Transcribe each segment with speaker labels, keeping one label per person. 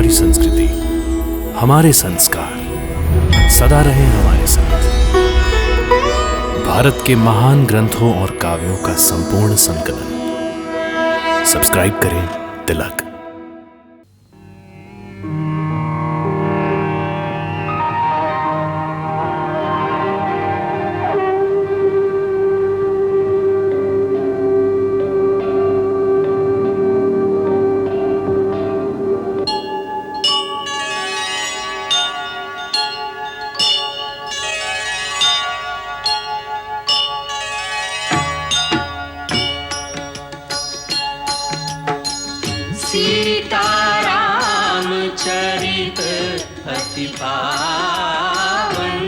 Speaker 1: हमारी संस्कृति, हमारे संस्कार सदा रहे हमारे साथ। भारत के महान ग्रंथों और काव्यों का संपूर्ण संकलन। सब्सक्राइब करें तिलक।
Speaker 2: सीताराम चरित अति पावन,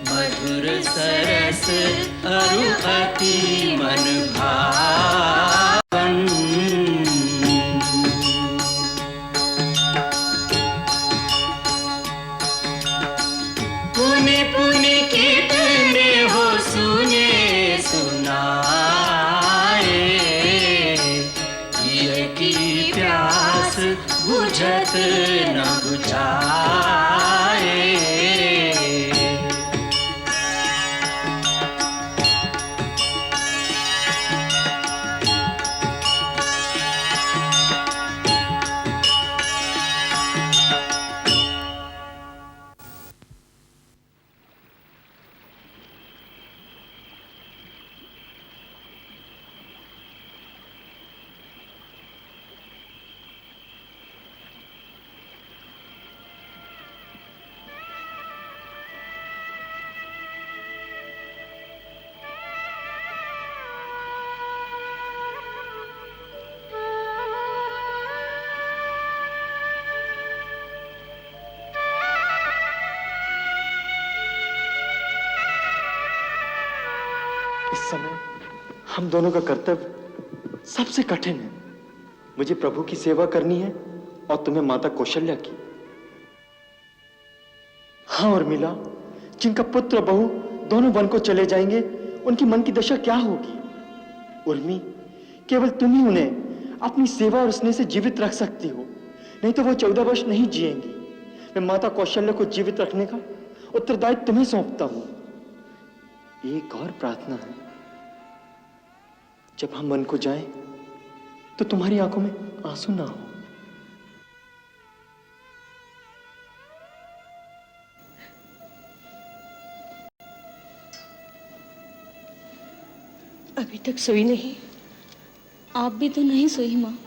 Speaker 2: मधुर सरस अरु अति मन भावन। पुनि पुनि कितने हो सुने सुनाए, की प्यास बुझत न बुझाए।
Speaker 3: इस समय हम दोनों का कर्तव्य सबसे कठिन है। मुझे प्रभु की सेवा करनी है और तुम्हें माता कौशल्या की। हाँ उर्मिला, जिनका पुत्र और बहू दोनों वन को चले जाएंगे, उनकी मन की दशा क्या होगी? उर्मी, केवल तुम ही उन्हें अपनी सेवा और स्नेह से जीवित रख सकती हो, नहीं तो वो 14 वर्ष नहीं जिएंगी। मैं माता कौशल्या को जीवित रखने का उत्तरदायित्व तुम्हें सौंपता हूं। एक और प्रार्थना है, जब हम वन को जाएं तो तुम्हारी आंखों में आंसू ना हो।
Speaker 4: अभी तक सोई नहीं? आप भी तो नहीं सोई माँ।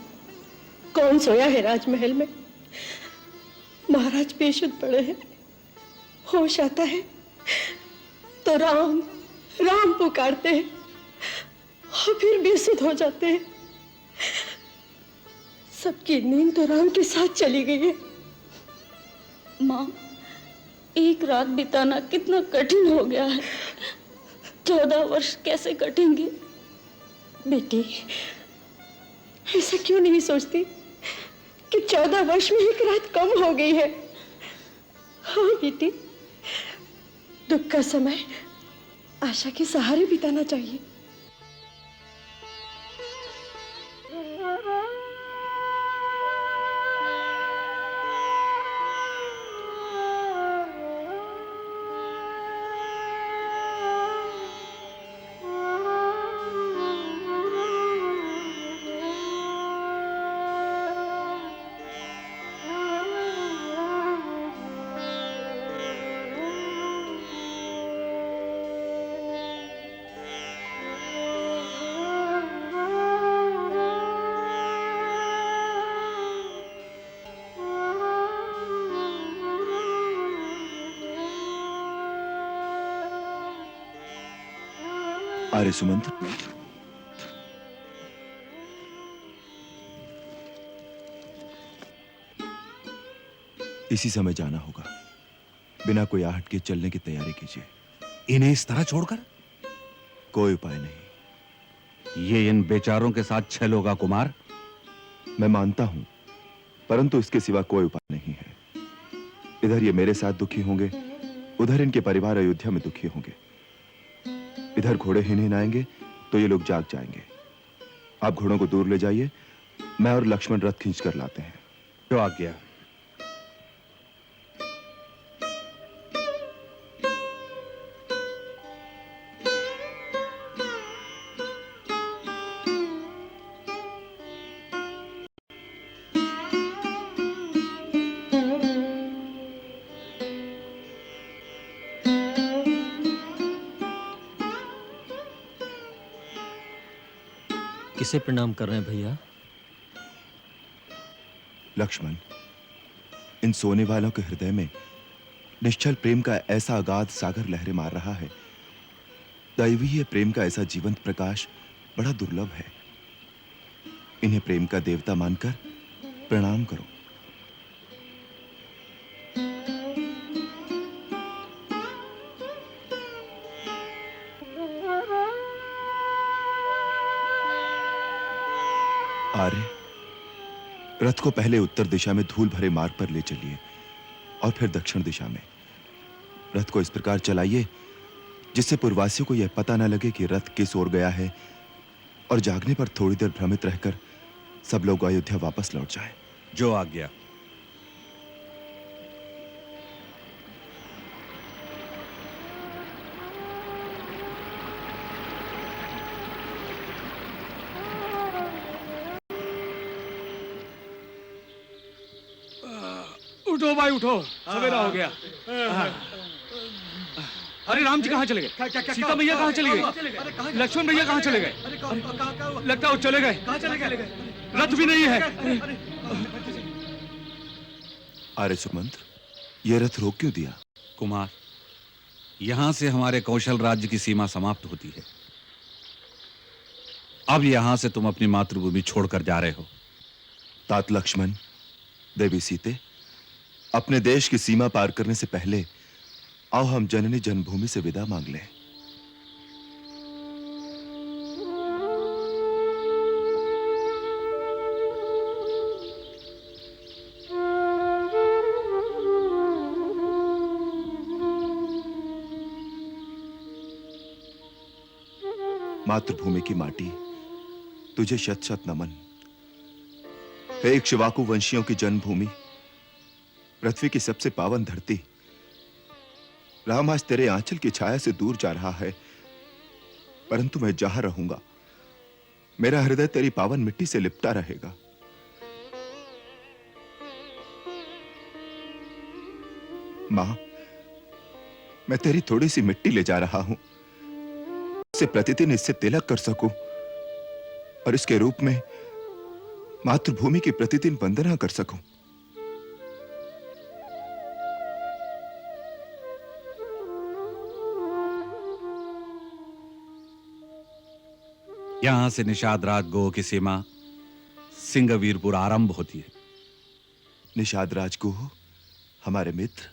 Speaker 4: कौन सोया है राजमहल में? महाराज बेशुद्ध पड़े हैं। होश आता है तो राम राम पुकारते हैं और फिर बेसुध हो जाते हैं। सबकी नींद तो राम के साथ चली गई है।
Speaker 5: माँ, एक रात बिताना कितना कठिन हो गया है। 14 वर्ष कैसे कटेंगे?
Speaker 4: बेटी, ऐसा क्यों नहीं सोचती कि 14 वर्ष में एक रात कम हो गई है? हाँ बेटी, दुख का समय आशा के सहारे बिताना चाहिए।
Speaker 6: आर्य सुमंत्र, इसी समय जाना होगा। बिना कोई आहट के चलने की तैयारी कीजिए।
Speaker 7: इन्हें इस तरह छोड़कर?
Speaker 6: कोई उपाय नहीं।
Speaker 7: ये इन बेचारों के साथ छल होगा कुमार।
Speaker 6: मैं मानता हूं, परंतु इसके सिवा कोई उपाय नहीं है। इधर ये मेरे साथ दुखी होंगे, उधर इनके परिवार अयोध्या में दुखी होंगे। इधर घोड़े हिन आएंगे तो ये लोग जाग जाएंगे। आप घोड़ों को दूर ले जाइए, मैं और लक्ष्मण रथ खींच कर लाते हैं।
Speaker 7: जो आज्ञा।
Speaker 8: किसे प्रणाम कर रहे हैं भैया?
Speaker 6: लक्ष्मण, इन सोने वालों के हृदय में निश्चल प्रेम का ऐसा अगाध सागर लहरें मार रहा है। दैवीय प्रेम का ऐसा जीवंत प्रकाश बड़ा दुर्लभ है। इन्हें प्रेम का देवता मानकर प्रणाम करो। आर्य, रथ को पहले उत्तर दिशा में धूल भरे मार्ग पर ले चलिए और फिर दक्षिण दिशा में। रथ को इस प्रकार चलाइए जिससे पूर्ववासियों को यह पता न लगे कि रथ किस ओर गया है, और जागने पर थोड़ी देर भ्रमित रहकर सब लोग अयोध्या वापस लौट जाएं।
Speaker 7: जो आज्ञा।
Speaker 9: उठो भाई उठो, सवेरा हो गया। अरे राम जी कहाँ चले गए? सीता मैया कहाँ चली गई? लक्ष्मण भैया कहाँ चले गए? लगता है वो चले गए। कहाँ चले गए? रथ भी नहीं है।
Speaker 6: आर्य सुमंत्र, यह रथ रोक क्यों दिया?
Speaker 7: कुमार, यहां से हमारे कौशल राज्य की सीमा समाप्त होती है। अब यहां से तुम अपनी मातृभूमि छोड़कर जा रहे हो।
Speaker 6: तात लक्ष्मण, देवी सीते, अपने देश की सीमा पार करने से पहले आओ हम जननी जन्मभूमि से विदा मांग लें। मातृभूमि की माटी, तुझे शत शत नमन। हे इक्ष्वाकु वंशियों की जन्मभूमि, पृथ्वी की सबसे पावन धरती, राम आज तेरे आंचल की छाया से दूर जा रहा है, परंतु मैं जहां रहूंगा मेरा हृदय तेरी पावन मिट्टी से लिपटा रहेगा। मां, मैं तेरी थोड़ी सी मिट्टी ले जा रहा हूं, इससे प्रतिदिन इससे तिलक कर सकूं और इसके रूप में मातृभूमि की प्रतिदिन वंदना कर सकूं।
Speaker 7: यहां से निषाद राज गो की सीमा सिंहवीरपुर आरंभ होती है।
Speaker 6: निषाद राज को हमारे मित्र।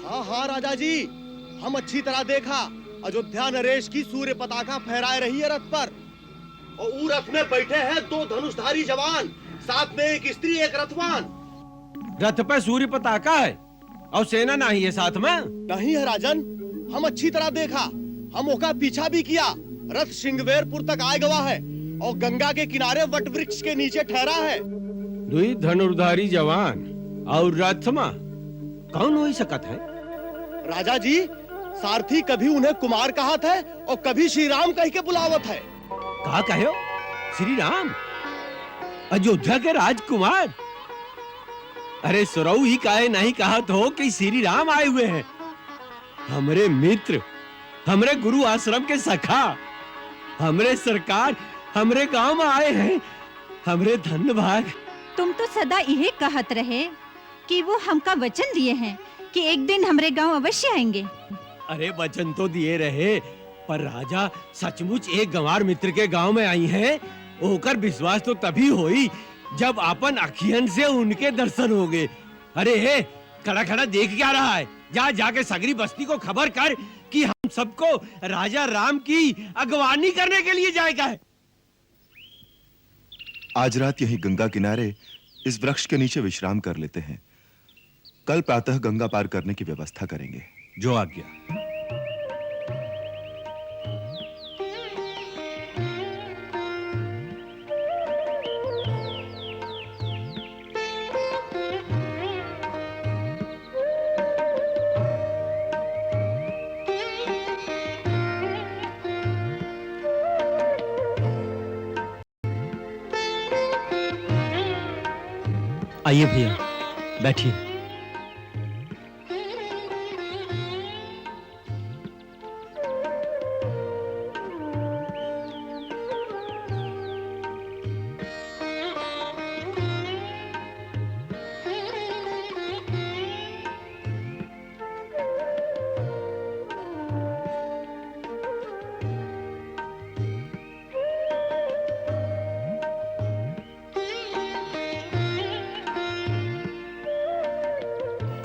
Speaker 10: हाँ हाँ राजा जी, हम अच्छी तरह देखा। अयोध्या नरेश की सूर्य पताका फहराए रही है रथ पर, और ऊ रथ में बैठे हैं 2 धनुषधारी जवान, साथ में एक स्त्री एक रथवान।
Speaker 9: रथ पे सूर्य पताका है और सेना नहीं है साथ में?
Speaker 10: नहीं है राजन, हम अच्छी तरह देखा। हम ओका पीछा भी किया। रथ सिंहवेरपुर तक आए गवा है और गंगा के किनारे वट वृक्ष के नीचे ठहरा है।
Speaker 9: 2 धनुर्धारी जवान और रथ में कौन हो सकत है?
Speaker 10: राजा जी, सारथी कभी उन्हें कुमार कहत है और कभी श्री राम कह के बुलावत है।
Speaker 9: कहा कहो? श्री राम? अयोध्या के राजकुमार? अरे सुरऊ ही काहे नहीं कहा तो कि श्री राम आए हुए हैं। हमरे मित्र, हमरे गुरु आश्रम के सखा, हमरे सरकार, हमरे गांव में आए हैं। हमरे धन्य भाग।
Speaker 11: तुम तो सदा यही कहत रहे कि वो हमका वचन दिए हैं कि एक दिन हमरे गांव अवश्य आएंगे।
Speaker 9: अरे वचन तो दिए रहे, पर राजा सचमुच एक गंवार मित्र के गांव में आई हैं, होकर विश्वास तो तभी होई जब अपन अखियन से उनके दर्शन होंगे। अरे हे, खड़ा खड़ा देख क्या रहा है? जा जाके सगरी बस्ती को खबर कर कि हम सबको राजा राम की अगवानी करने के लिए जाएगा है।
Speaker 6: आज रात यहीं गंगा किनारे इस वृक्ष के नीचे विश्राम कर लेते हैं। कल प्रातः गंगा पार करने की व्यवस्था करेंगे।
Speaker 7: जो आज्ञा।
Speaker 8: आइए भैया, बैठिए।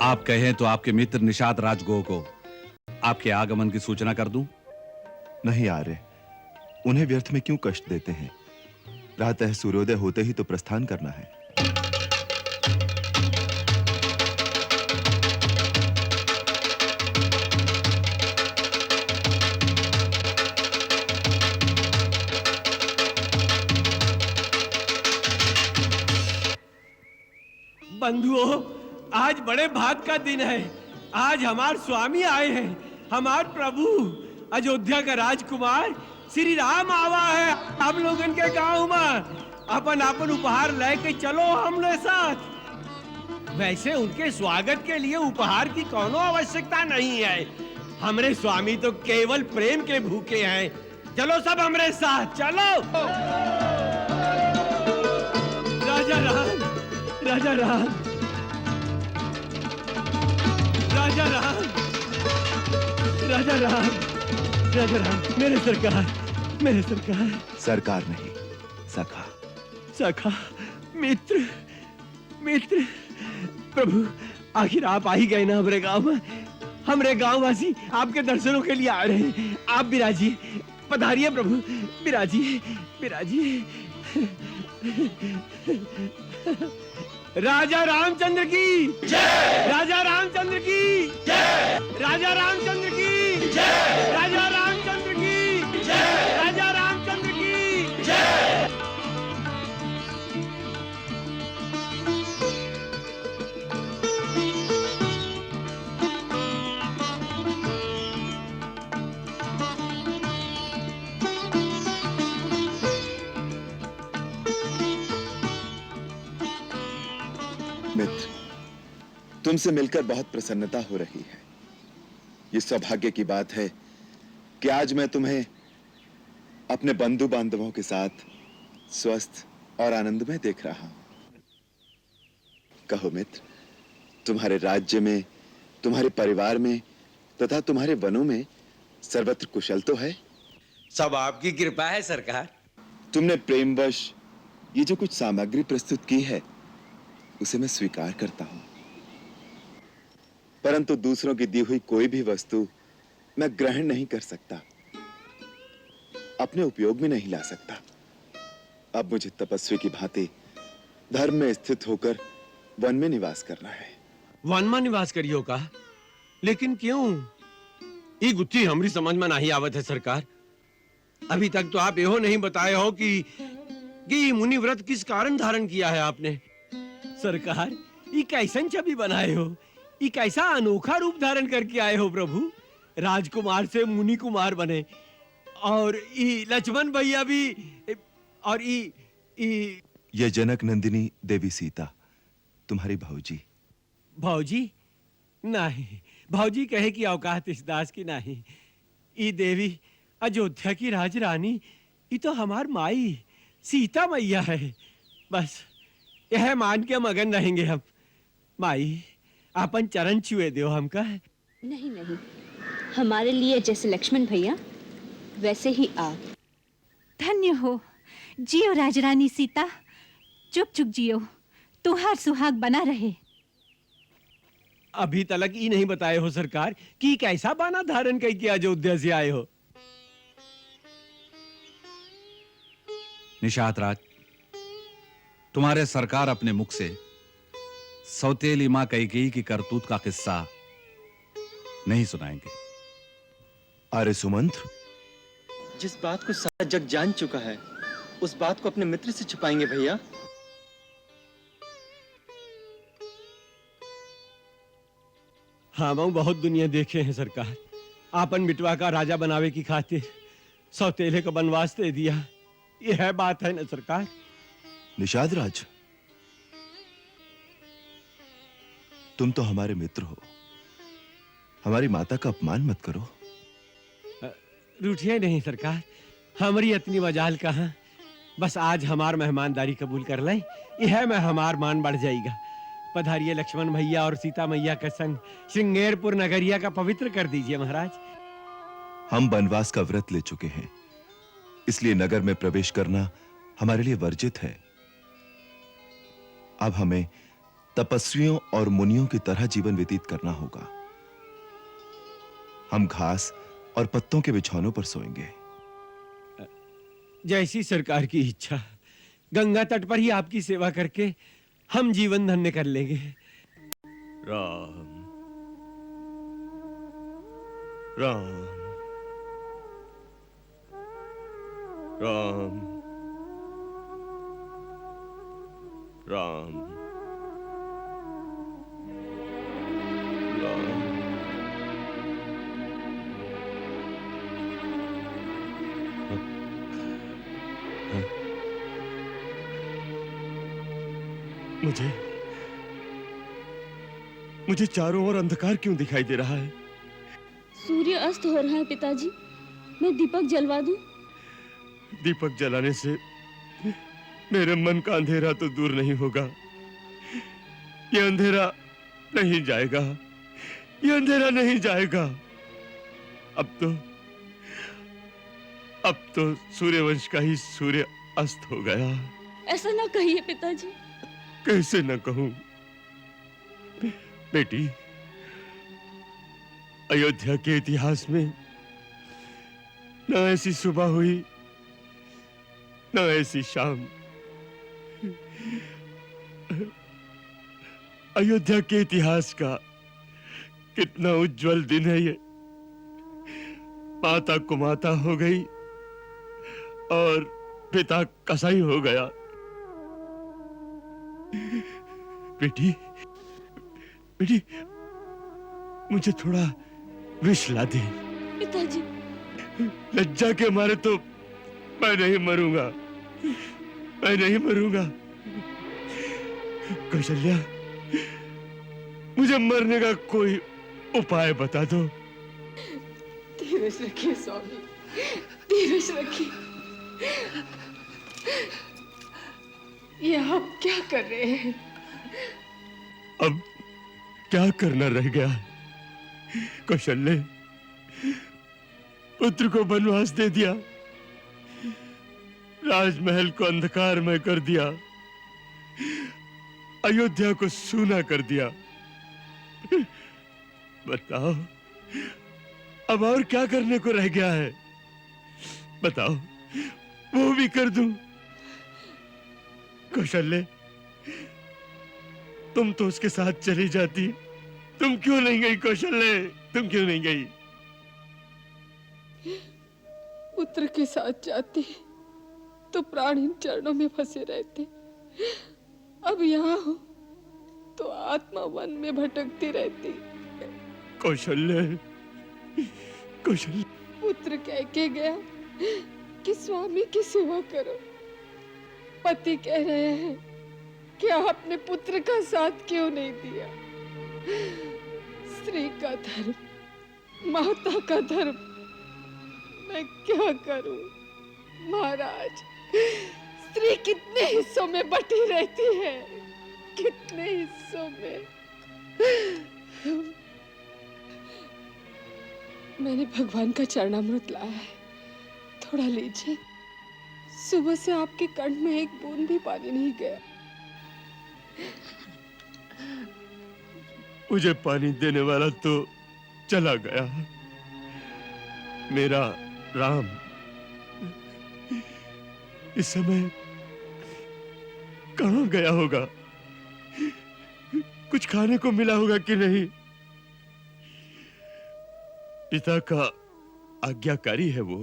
Speaker 7: आप कहें तो आपके मित्र निषाद राजगो को आपके आगमन की सूचना कर दूं?
Speaker 6: नहीं आर्य, उन्हें व्यर्थ में क्यों कष्ट देते हैं? प्रातः सूर्योदय होते ही तो प्रस्थान करना है।
Speaker 9: बंधुओं, आज बड़े भाग का दिन है। आज हमारे स्वामी आए हैं, हमारे प्रभु अयोध्या का राजकुमार श्री राम आवा है आप लोगन के गांव में। अपन अपन उपहार लेके चलो हम लोग साथ। वैसे उनके स्वागत के लिए उपहार की कोनो आवश्यकता नहीं है। हमरे स्वामी तो केवल प्रेम के भूखे हैं। चलो सब हमरे साथ चलो। राजा राम, राजा राम, राजा राम, राजा राम, राजा राम, मेरे सरकार, मेरे सरकार।
Speaker 6: सरकार नहीं, सखा।
Speaker 9: सखा, मित्र, मित्र। प्रभु, आखिर आप आ ही गए ना हमारे गांव में। हमारे गांव वासी आपके दर्शनों के लिए आ रहे हैं। आप विराजिए, पधारिए प्रभु, विराजिए, विराजिए। राजा रामचंद्र की जय, राजा रामचंद्र की जय, राजा रामचंद्र की जय, राजा रामचंद्र की जय, राजा रामचंद्र की जय।
Speaker 6: मित्र, तुमसे मिलकर बहुत प्रसन्नता हो रही है। ये सौभाग्य की बात है कि आज मैं तुम्हें अपने बंधु बांधवों के साथ स्वस्थ और आनंदमय देख रहा हूं। कहो मित्र, तुम्हारे राज्य में, तुम्हारे परिवार में तथा तुम्हारे वनों में सर्वत्र कुशल तो है?
Speaker 12: सब आपकी कृपा है सरकार।
Speaker 6: तुमने प्रेमवश ये जो कुछ सामग्री प्रस्तुत की है उसे मैं स्वीकार करता हूं, परंतु दूसरों की दी हुई कोई भी वस्तु मैं ग्रहण नहीं कर सकता, अपने उपयोग में नहीं ला सकता। अब मुझे तपस्वी की भांति धर्म में स्थित होकर वन में निवास करना है।
Speaker 9: वन में निवास करियो का? लेकिन क्यों? ये गुत्थी हमारी समझ में नहीं आवत है सरकार। अभी तक तो आप यहो नहीं बताए हो कि मुनि व्रत किस कारण धारण किया है आपने। सरकार, ये कैसन छवि बनाए हो? ये कैसा अनोखा रूप धारण करके आए हो प्रभु? राजकुमार से मुनि कुमार बने, और ये लक्ष्मण भैया भी, और
Speaker 6: ये जनक नंदिनी देवी सीता तुम्हारी भौजी।
Speaker 9: भौजी? नहीं, भौजी कहे कि औकात इस दास की नहीं। ये देवी अयोध्या की राजरानी, ये तो हमार माई सीता मैया है। बस यह मान के मगन रहेंगे हम। माई, आपन चरण छुए दो हमका।
Speaker 5: नहीं नहीं, हमारे लिए जैसे लक्ष्मण भैया वैसे ही आप।
Speaker 11: धन्य हो, जियो राजरानी सीता, चुप चुप जियो, तुहार सुहाग बना रहे।
Speaker 9: अभी तलक ये नहीं बताए हो सरकार कि कैसा बाना धारण करके अयोध्या से आए हो।
Speaker 7: निषाद राज, तुम्हारे सरकार अपने मुख से सौतेली मां कैकेयी की करतूत का किस्सा नहीं सुनाएंगे।
Speaker 6: अरे सुमंत्र,
Speaker 3: जिस बात को सारा जग जान चुका है उस बात को अपने मित्र से छुपाएंगे भैया?
Speaker 9: हाँ, मैं बहुत दुनिया देखे हैं सरकार। आपन बिटवा का राजा बनावे की खातिर सौतेले को वनवास दे दिया, यह बात है ना सरकार?
Speaker 6: निषाद राज, तुम तो हमारे मित्र हो, हमारी माता का अपमान मत करो।
Speaker 9: रूठिए नहीं सरकार, हमारी इतनी मजाल कहाँ। बस आज हमार मेहमानदारी कबूल कर लें, यह में हमार मान बढ़ जाएगा। पधारिए लक्ष्मण भैया और सीता मैया का संग श्रृंगेरपुर नगरिया का पवित्र कर दीजिए महाराज।
Speaker 6: हम वनवास का व्रत ले चुके हैं, इसलिए नगर में प्रवेश करना हमारे लिए वर्जित है। अब हमें तपस्वियों और मुनियों की तरह जीवन व्यतीत करना होगा। हम घास और पत्तों के बिछौनों पर सोएंगे।
Speaker 9: जैसी सरकार की इच्छा। गंगा तट पर ही आपकी सेवा करके हम जीवन धन्य कर लेंगे।
Speaker 10: राम राम राम राम राम। मुझे चारों ओर अंधकार क्यों दिखाई दे रहा है?
Speaker 5: सूर्य अस्त हो रहा है पिताजी, मैं दीपक जलवा दूं?
Speaker 10: दीपक जलाने से मेरे मन का अंधेरा तो दूर नहीं होगा। ये अंधेरा नहीं जाएगा, ये अंधेरा नहीं जाएगा। अब तो सूर्यवंश का ही सूर्य अस्त हो गया।
Speaker 5: ऐसा ना कहिए पिताजी।
Speaker 10: कैसे न कहूं बेटी, अयोध्या के इतिहास में न ऐसी सुबह हुई न ऐसी शाम। अयोध्या के इतिहास का कितना उज्जवल दिन है ये। माता कुमाता हो गई और पिता कसाई हो गया। बेटी बेटी, मुझे थोड़ा विष ला दे।
Speaker 5: पिताजी
Speaker 10: लज्जा के मारे तो मैं नहीं मरूंगा, मैं नहीं मरूंगा। कौशल्या, मुझे मरने का कोई उपाय बता दो।
Speaker 4: धीरज रखिए स्वामी, धीरज रखिए। ये आप क्या कर रहे हैं?
Speaker 10: अब क्या करना रह गया है? कौशल्य, पुत्र को वनवास दे दिया, राजमहल को अंधकार में कर दिया, अयोध्या को सूना कर दिया। बताओ अब और क्या करने को रह गया है? बताओ, वो भी कर दूं। कौशल्य, तुम तो उसके साथ चली जाती, तुम क्यों नहीं गई? कौशल्य, तुम क्यों नहीं गई?
Speaker 4: पुत्र के साथ जाती तो प्राण इन चरणों में फंसे रहते। अब यहाँ हो तो आत्मा वन में भटकती रहती।
Speaker 10: कौशल्य, कौशल्य।
Speaker 4: पुत्र कह के गया कि स्वामी की सेवा करो। पति कह रहे हैं कि आपने पुत्र का साथ क्यों नहीं दिया? स्त्री का धर्म, माता का धर्म, मैं क्या करूं? महाराज, स्त्री कितने हिस्सों में बटी रहती है, कितने हिस्सों में। मैंने भगवान का चरणामृत लाया है, थोड़ा लीजिए। सुबह से आपके कंठ में एक बूंद भी पानी नहीं गया।
Speaker 10: मुझे पानी देने वाला तो चला गया, मेरा राम। इस समय कहां गया होगा? कुछ खाने को मिला होगा कि नहीं? पिता का आज्ञाकारी है वो,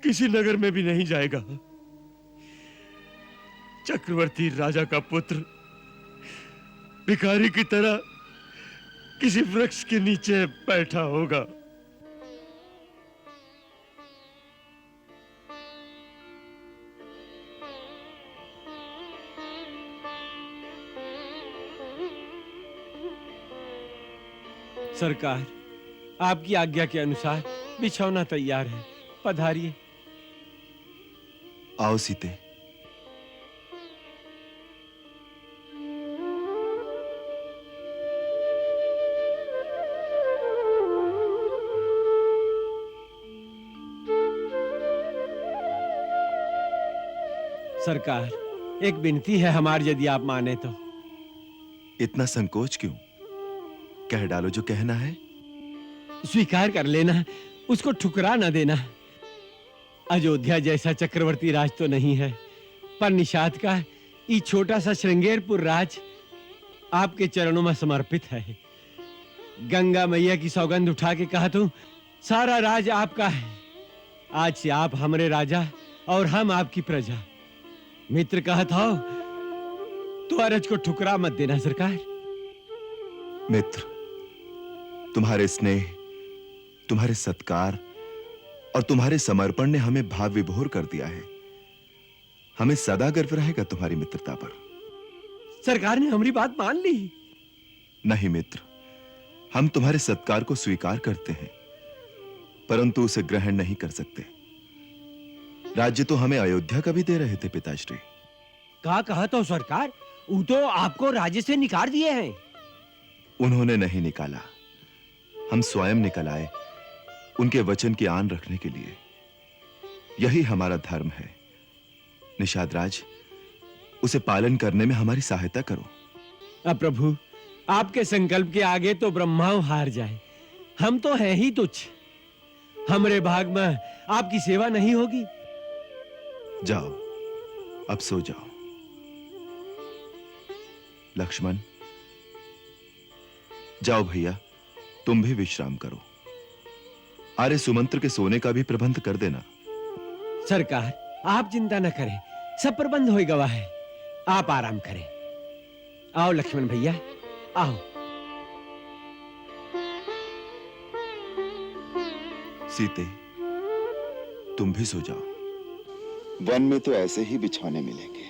Speaker 10: किसी नगर में भी नहीं जाएगा। चक्रवर्ती राजा का पुत्र भिखारी की तरह किसी वृक्ष के नीचे बैठा होगा।
Speaker 9: सरकार, आपकी आज्ञा के अनुसार बिछौना तैयार है, पधारिए।
Speaker 6: आओ सीते।
Speaker 9: सरकार, एक विनती है हमारी, यदि आप माने तो।
Speaker 6: इतना संकोच क्यों? कह डालो जो कहना है।
Speaker 9: स्वीकार कर लेना, उसको ठुकरा न देना। अयोध्या जैसा चक्रवर्ती राज तो नहीं है, पर निषाद का ये छोटा सा श्रृंगेरपुर राज आपके चरणों में समर्पित है। गंगा मैया की सौगंध उठा के कहा तू, सारा राज आपका है। आज से आप हमारे राजा और हम आपकी प्रजा। मित्र कहत हो तो अरज को ठुकरा मत देना सरकार।
Speaker 6: मित्र, तुम्हारे स्नेह, तुम्हारे सत्कार और तुम्हारे समर्पण ने हमें भाव विभोर कर दिया है। हमें सदा गर्व रहेगा तुम्हारी मित्रता पर।
Speaker 9: सरकार ने हमारी बात मान ली।
Speaker 6: नहीं मित्र, हम तुम्हारे सत्कार को स्वीकार करते हैं, परंतु उसे ग्रहण नहीं कर सकते। राज्य तो हमें अयोध्या का भी दे रहे थे पिताश्री।
Speaker 9: कहा कहा तो सरकार, वो तो आपको राज्य से निकाल दिए हैं।
Speaker 6: उन्होंने नहीं निकाला, हम स्वयं निकल आए उनके वचन की आन रखने के लिए। यही हमारा धर्म है। निषाद राज, उसे पालन करने में हमारी सहायता करो।
Speaker 9: अब प्रभु, आपके संकल्प के आगे तो ब्रह्मा हार जाए। हम तो हैं ही तुच्छ। हमारे भाग में आपकी सेवा नहीं होगी।
Speaker 6: जाओ, अब सो जाओ। लक्ष्मण, जाओ भैया, तुम भी विश्राम करो। आर्य सुमंत्र के सोने का भी प्रबंध कर देना।
Speaker 9: सरकार, आप चिंता न करें, सब प्रबंध होएगा वह है। आप आराम करें। आओ लक्ष्मण भैया, आओ।
Speaker 6: सीते, तुम भी सो जाओ।
Speaker 13: वन में तो ऐसे ही बिछौने मिलेंगे।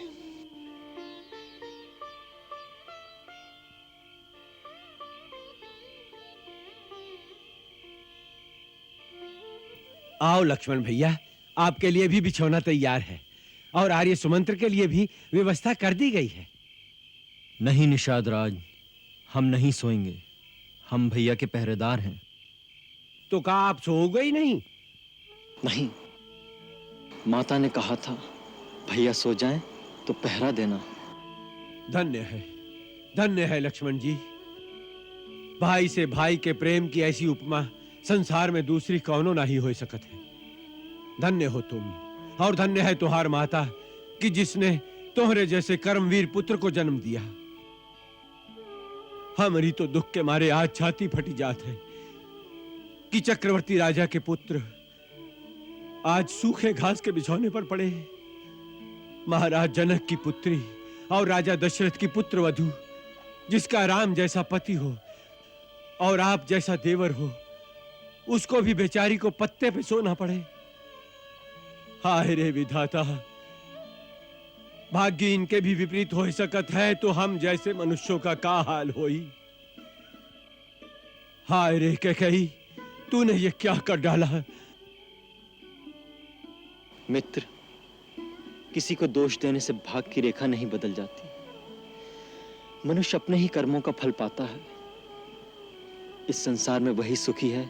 Speaker 9: आओ लक्ष्मण भैया, आपके लिए भी बिछौना तैयार है और आर्य सुमंत्र के लिए भी व्यवस्था कर दी गई है।
Speaker 8: नहीं निषाद राज, हम नहीं सोएंगे। हम भैया के पहरेदार हैं।
Speaker 9: तो कहा आप सोओगे ही नहीं?
Speaker 3: नहीं, माता ने कहा था भैया सो जाएं तो पहरा देना।
Speaker 9: धन्य है लक्ष्मण जी। भाई से भाई के प्रेम की ऐसी उपमा संसार में दूसरी कौनो नहीं हो सकत है। धन्य हो तुम, और धन्य है तुहार माता कि जिसने तोहरे जैसे कर्मवीर पुत्र को जन्म दिया। हमारी तो दुख के मारे आज छाती फटी जात है कि चक्रवर्ती राजा के पुत्र आज सूखे घास के बिछौने पर पड़े। महाराज जनक की पुत्री और राजा दशरथ की पुत्र वधू, जिसका राम जैसा पति हो और आप जैसा देवर हो, उसको भी बेचारी को पत्ते पे सोना पड़े। हाय रे विधाता, भाग्य इनके भी विपरीत हो सकत है तो हम जैसे मनुष्यों का क्या हाल होई। हाय रे कैकेयी, तूने ये क्या कर डाला।
Speaker 3: मित्र, किसी को दोष देने से भाग्य की रेखा नहीं बदल जाती। मनुष्य अपने ही कर्मों का फल पाता है। इस संसार में वही सुखी है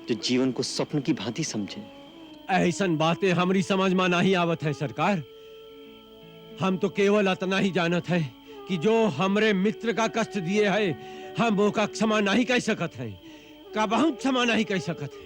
Speaker 3: जो जीवन को स्वप्न की भांति समझे।
Speaker 9: ऐसन बातें हमारी समझ में नहीं आवत है सरकार। हम तो केवल इतना ही जानत है कि जो हमरे मित्र का कष्ट दिए है, हम वो का क्षमा नहीं कह सकत है, का बहुत क्षमा नहीं कह सकत है।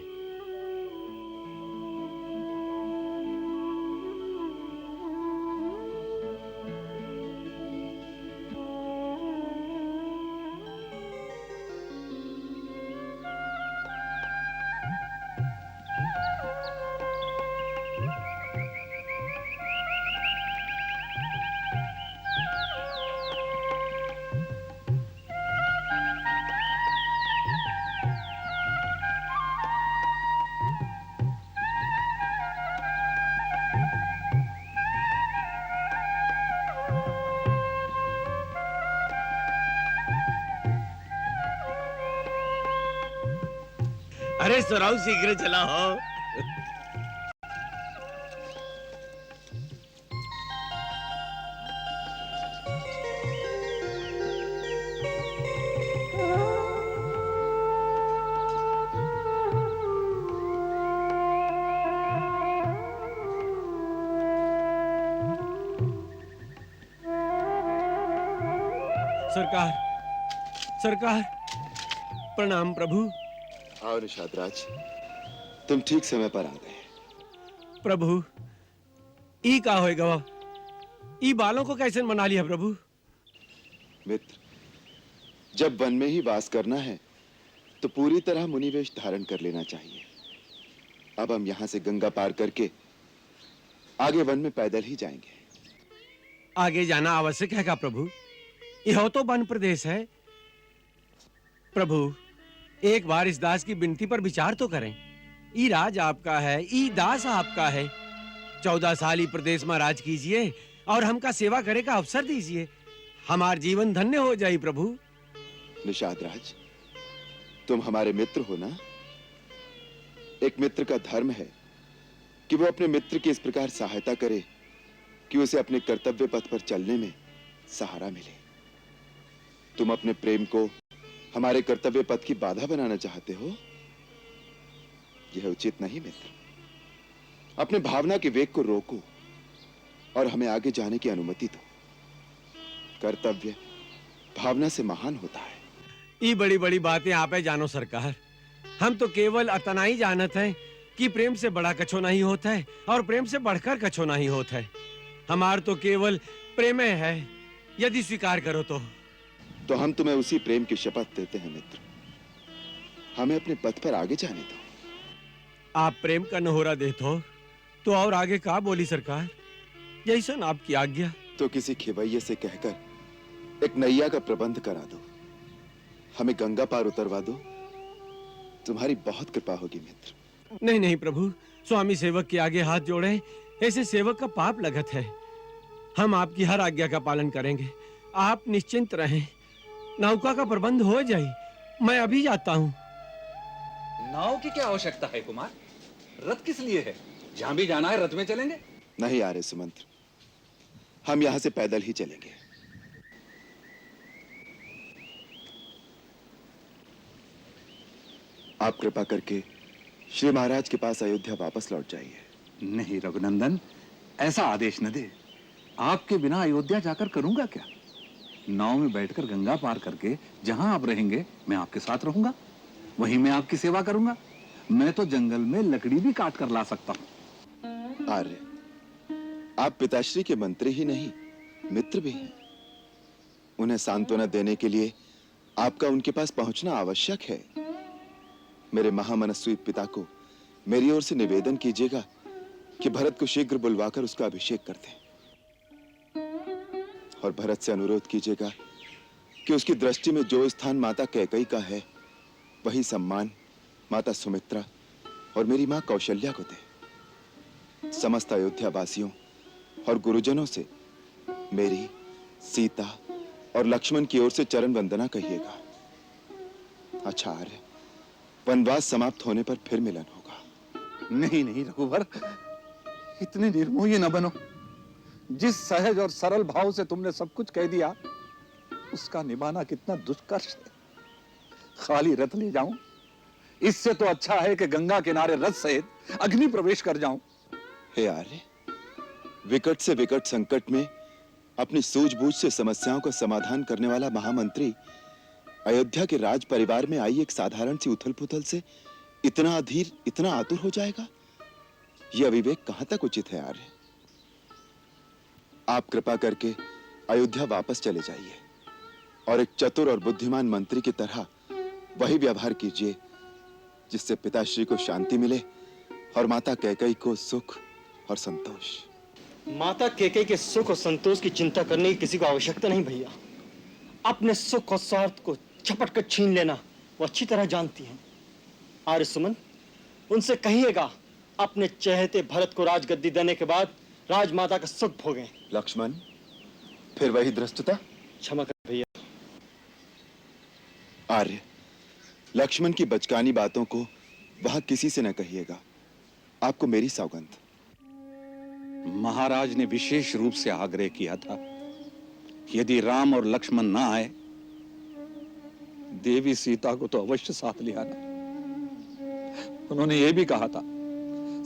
Speaker 9: अरे सुराव शीघ्र चला हो। सरकार, सरकार, प्रणाम प्रभु।
Speaker 13: आओ निषाद राज, तुम ठीक समय पर आ गए।
Speaker 9: प्रभु, ई का होएगा? ई बालों को कैसे मना लिया प्रभु?
Speaker 13: मित्र, जब वन में ही वास करना है तो पूरी तरह मुनिवेश धारण कर लेना चाहिए। अब हम यहां से गंगा पार करके आगे वन में पैदल ही जाएंगे।
Speaker 9: आगे जाना आवश्यक है का प्रभु? यह तो वन प्रदेश है। प्रभु, एक बार इस दास की विनती पर विचार तो करें। ई राज आपका है, ई दास आपका है। 14 साल ही प्रदेश में राज कीजिए और हमका सेवा करे का अवसर दीजिए। हमार जीवन धन्य हो जाए प्रभु।
Speaker 13: निषाद राज, तुम हमारे मित्र हो ना? एक मित्र का धर्म है कि वो अपने मित्र की इस प्रकार सहायता करे कि उसे अपने कर्तव्य पथ पर चलने में सहारा मिले। तुम अपने प्रेम को हमारे कर्तव्य पथ की बाधा बनाना चाहते हो? यह उचित नहीं मित्र। अपने भावना के वेग को रोको और हमें आगे जाने की अनुमति दो। कर्तव्य भावना से महान होता है।
Speaker 9: ये बड़ी बड़ी बातें आपे जानो सरकार। हम तो केवल अतना ही जानत हैं कि प्रेम से बड़ा कछो नहीं होता है और प्रेम से बढ़कर कछो नहीं होता है। हमार तो केवल प्रेम है, यदि स्वीकार करो तो
Speaker 13: हम तुम्हें उसी प्रेम की शपथ देते हैं मित्र। हमें अपने पथ पर आगे जाने दो।
Speaker 9: आप प्रेम का नहोरा देते हो तो और आगे का बोली सरकार? यही सन आपकी आज्ञा।
Speaker 13: तो किसी खिवैये से कहकर एक नैया का प्रबंध करा दो, हमें गंगा पार उतरवा दो। तुम्हारी बहुत कृपा होगी मित्र।
Speaker 9: नहीं नहीं प्रभु, स्वामी सेवक के आगे हाथ जोड़े, ऐसे सेवक का पाप लगत है। हम आपकी हर आज्ञा का पालन करेंगे। आप निश्चिंत रहें, नौका का प्रबंध हो जाए। मैं अभी जाता हूँ।
Speaker 7: नाव की क्या आवश्यकता है कुमार? रथ किस लिए है? जहां भी जाना है रथ में चलेंगे।
Speaker 13: नहीं आर्य सुमंत्र, हम यहां से पैदल ही चलेंगे। आप कृपा करके श्री महाराज के पास अयोध्या वापस लौट जाइए।
Speaker 7: नहीं रघुनंदन, ऐसा आदेश न दे। आपके बिना अयोध्या जाकर करूंगा क्या? नाव में बैठकर गंगा पार करके जहां आप रहेंगे मैं आपके साथ रहूंगा, वहीं मैं आपकी सेवा करूंगा। मैं तो जंगल में लकड़ी भी काट कर ला सकता हूं।
Speaker 13: आर्य, आप पिताश्री के मंत्री ही नहीं मित्र भी हैं। उन्हें सांत्वना देने के लिए आपका उनके पास पहुंचना आवश्यक है। मेरे महामनस्वी पिता को मेरी ओर से निवेदन कीजिएगा कि भरत को शीघ्र बुलवाकर उसका अभिषेक कर दें। और भरत से अनुरोध कीजिएगा कि उसकी दृष्टि में जो स्थान माता कैकेयी का है वही सम्मान माता सुमित्रा और मेरी मां कौशल्या को दे। समस्त अयोध्या वासियों और गुरुजनों से मेरी, सीता और लक्ष्मण की ओर से चरण वंदना कहिएगा। अच्छा आर्य, वनवास समाप्त होने पर फिर मिलन होगा।
Speaker 7: नहीं नहीं रघुवर, इतने निर्मोही न बनो। जिस सहज और सरल भाव से तुमने सब कुछ कह दिया, उसका निभाना कितना दुष्कर है। खाली रथ ले जाऊं, इससे तो अच्छा है कि गंगा किनारे रथ सहित अग्नि प्रवेश कर जाऊं।
Speaker 13: हे आर्य, विकट से विकट संकट में अपनी सूझबूझ से समस्याओं का समाधान करने वाला महामंत्री अयोध्या के राज परिवार में आई एक साधारण सी उथल-पुथल से इतना अधीर, इतना आतुर हो जाएगा? यह अविवेक कहां तक उचित है आर्य? आप कृपा करके अयोध्या वापस चले जाइए और एक चतुर और बुद्धिमान मंत्री की तरह वही व्यवहार कीजिए जिससे पिताश्री को शांति मिले और माता कैकेयी को सुख और संतोष।
Speaker 3: माता कैकेयी के सुख और संतोष की चिंता करने की किसी को आवश्यकता नहीं भैया। अपने सुख और स्वार्थ को झपट कर छीन लेना वो अच्छी तरह जानती हैं। आर्य सुमन, उनसे कहिएगा अपने चहेते भरत को राजगद्दी देने के बाद राजमाता का सुख भोगें।
Speaker 13: लक्ष्मण, फिर वही धृष्टता?
Speaker 3: क्षमा कर भैया।
Speaker 13: आर्य, लक्ष्मण की बचकानी बातों को वहां किसी से न कहिएगा, आपको मेरी सौगंध।
Speaker 7: महाराज ने विशेष रूप से आग्रह किया था, यदि राम और लक्ष्मण ना आए, देवी सीता को तो अवश्य साथ ले आना। उन्होंने यह भी कहा था,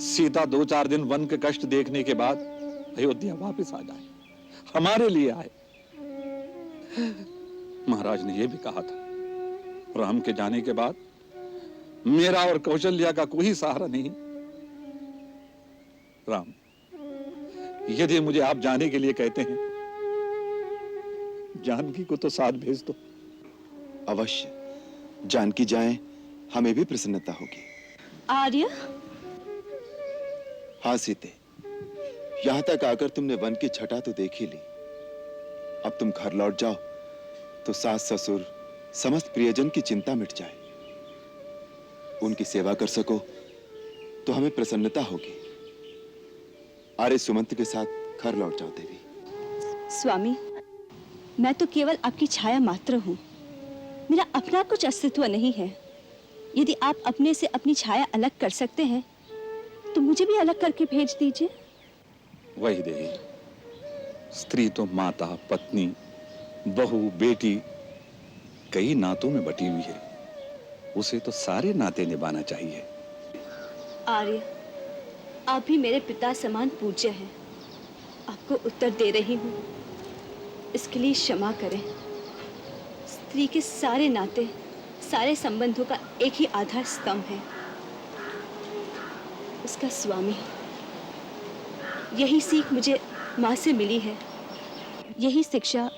Speaker 7: सीता 2-4 दिन वन के कष्ट देखने के बाद अयोध्या वापस आ जाए, हमारे लिए आए। महाराज ने यह भी कहा था, राम के जाने के बाद मेरा और कौशल्या का कोई सहारा नहीं। राम, यदि मुझे आप जाने के लिए कहते हैं, जानकी को तो साथ भेज दो।
Speaker 13: अवश्य, जानकी जाए, हमें भी प्रसन्नता होगी।
Speaker 5: आर्य,
Speaker 13: हाँ सीते, यहां तक आकर तुमने वन की छटा तो देख ही ली। अब तुम घर लौट जाओ तो सास ससुर समस्त प्रियजन की चिंता मिट जाए। उनकी सेवा कर सको तो हमें प्रसन्नता होगी। आर्य सुमंत के साथ घर लौट जाओ देवी।
Speaker 5: स्वामी, मैं तो केवल आपकी छाया मात्र हूँ। मेरा अपना कुछ अस्तित्व नहीं है। यदि आप अपने से अपनी छाया अलग कर सकते हैं तो मुझे भी अलग करके भेज दीजिए।
Speaker 7: वही देवी, स्त्री तो माता, पत्नी, बहू, बेटी, कई नातों में बटी हुई है। उसे तो सारे नाते निभाना चाहिए।
Speaker 5: आर्य, आप भी मेरे पिता समान पूज्य हैं। आपको उत्तर दे रही हूँ, इसके लिए क्षमा करें। स्त्री के सारे नाते, सारे संबंधों का एक ही आधार स्तंभ है, उसका स्वामी। यही सीख मुझे माँ से मिली है। यही शिक्षा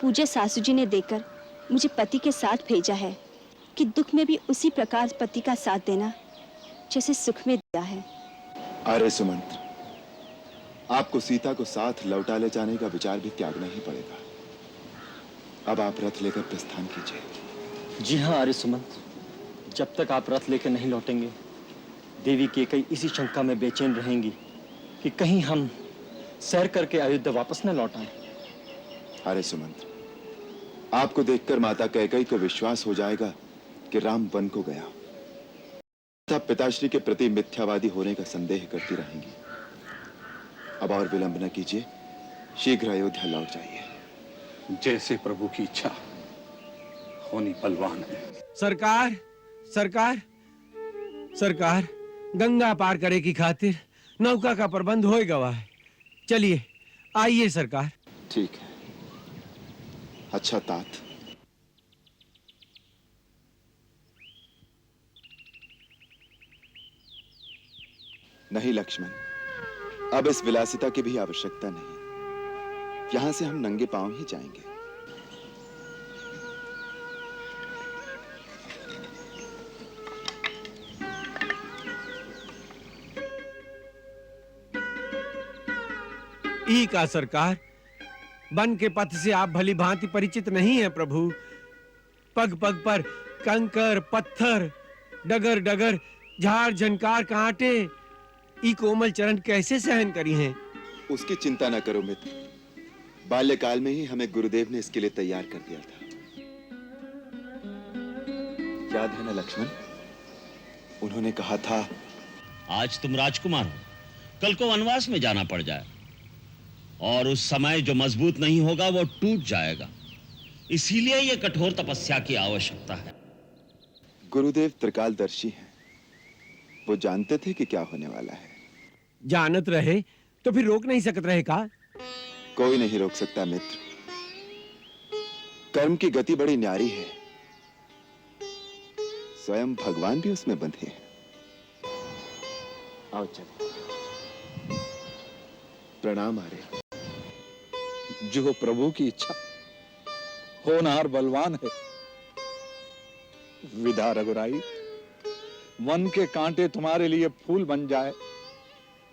Speaker 5: पूज्य सासू जी ने देकर मुझे पति के साथ भेजा है कि दुख में भी उसी प्रकार पति का साथ देना जैसे सुख में दिया है।
Speaker 13: आर्य सुमंत्र, आपको सीता को साथ लौटा ले जाने का विचार भी त्यागना ही पड़ेगा। अब आप रथ लेकर प्रस्थान कीजिए।
Speaker 8: जी हाँ आर्य सुमंत, जब तक आप रथ लेकर नहीं लौटेंगे, देवी केकई इसी शंका में बेचैन रहेंगी कि कहीं हम सैर करके अयोध्या वापस न लौट आए।
Speaker 13: आर्य सुमंत्र, आपको देखकर माता कैकेयी को विश्वास हो जाएगा कि राम वन को गया। तब पिताश्री के प्रति मिथ्यावादी होने का संदेह करती रहेंगी। अब और विलंब न कीजिए, शीघ्र अयोध्या लौट जाइए।
Speaker 7: जैसे प्रभु की इच्छा, होनी बलवान है।
Speaker 9: सरकार, सरकार, सरकार, गंगा पार करे की खातिर नौका का प्रबंध होए गवा है। चलिए, आइए सरकार।
Speaker 13: ठीक है। अच्छा तात, नहीं लक्ष्मण, अब इस विलासिता की भी आवश्यकता नहीं। यहां से हम नंगे पांव ही जाएंगे।
Speaker 9: ई का सरकार, वन के पथ से आप भली भांति परिचित नहीं हैं प्रभु। पग पग पर कंकर, पत्थर, डगर डगर, झाड़ झंकार, कांटे, ई कोमल चरण कैसे सहन करी हैं?
Speaker 13: उसकी चिंता न करो मित्र, बाल्यकाल में ही हमें गुरुदेव ने इसके लिए तैयार कर दिया था। याद है ना लक्ष्मण, उन्होंने कहा था,
Speaker 14: आज तुम राजकुमार हो, कल को वनवास में जाना पड़ जाए और उस समय जो मजबूत नहीं होगा वो टूट जाएगा। इसीलिए ये कठोर तपस्या की आवश्यकता है।
Speaker 13: गुरुदेव त्रिकालदर्शी हैं, वो जानते थे कि क्या होने वाला है।
Speaker 9: जानत रहे तो फिर रोक नहीं सकते रहे का?
Speaker 13: कोई नहीं रोक सकता मित्र। कर्म की गति बड़ी न्यारी है, स्वयं भगवान भी उसमें बंधे हैं। आओ चलो। प्रणाम आर्य।
Speaker 7: जो प्रभु की इच्छा, होनहार बलवान है। विधा रघुराई, वन के कांटे तुम्हारे लिए फूल बन जाए,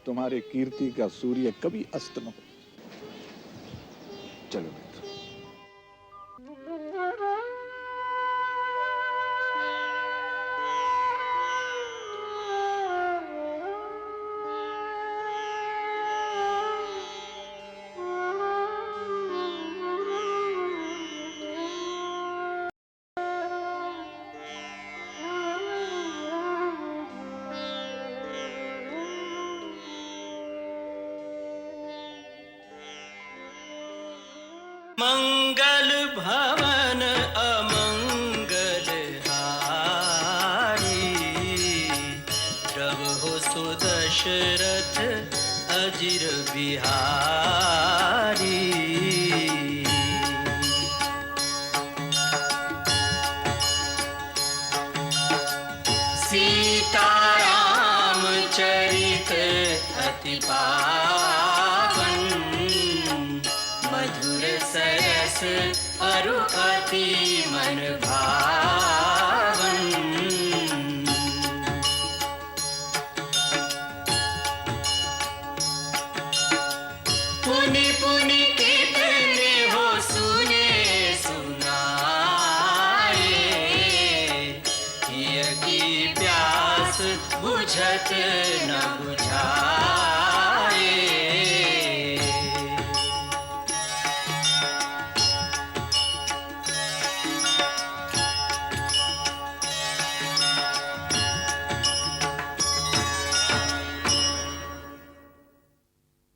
Speaker 7: तुम्हारे कीर्ति का सूर्य कभी अस्त न हो।
Speaker 13: चलो मित्र।
Speaker 2: मंगल भवन अमंगल हारी, प्रभु सुदशरथ अजिर बिहारी। सीताराम चरित अति पावन, मधुर सरस अरु अति मन भावन। पुनि पुनि कितने हो सुने सुनाए, हिय की प्यास बुझत न बुझाए।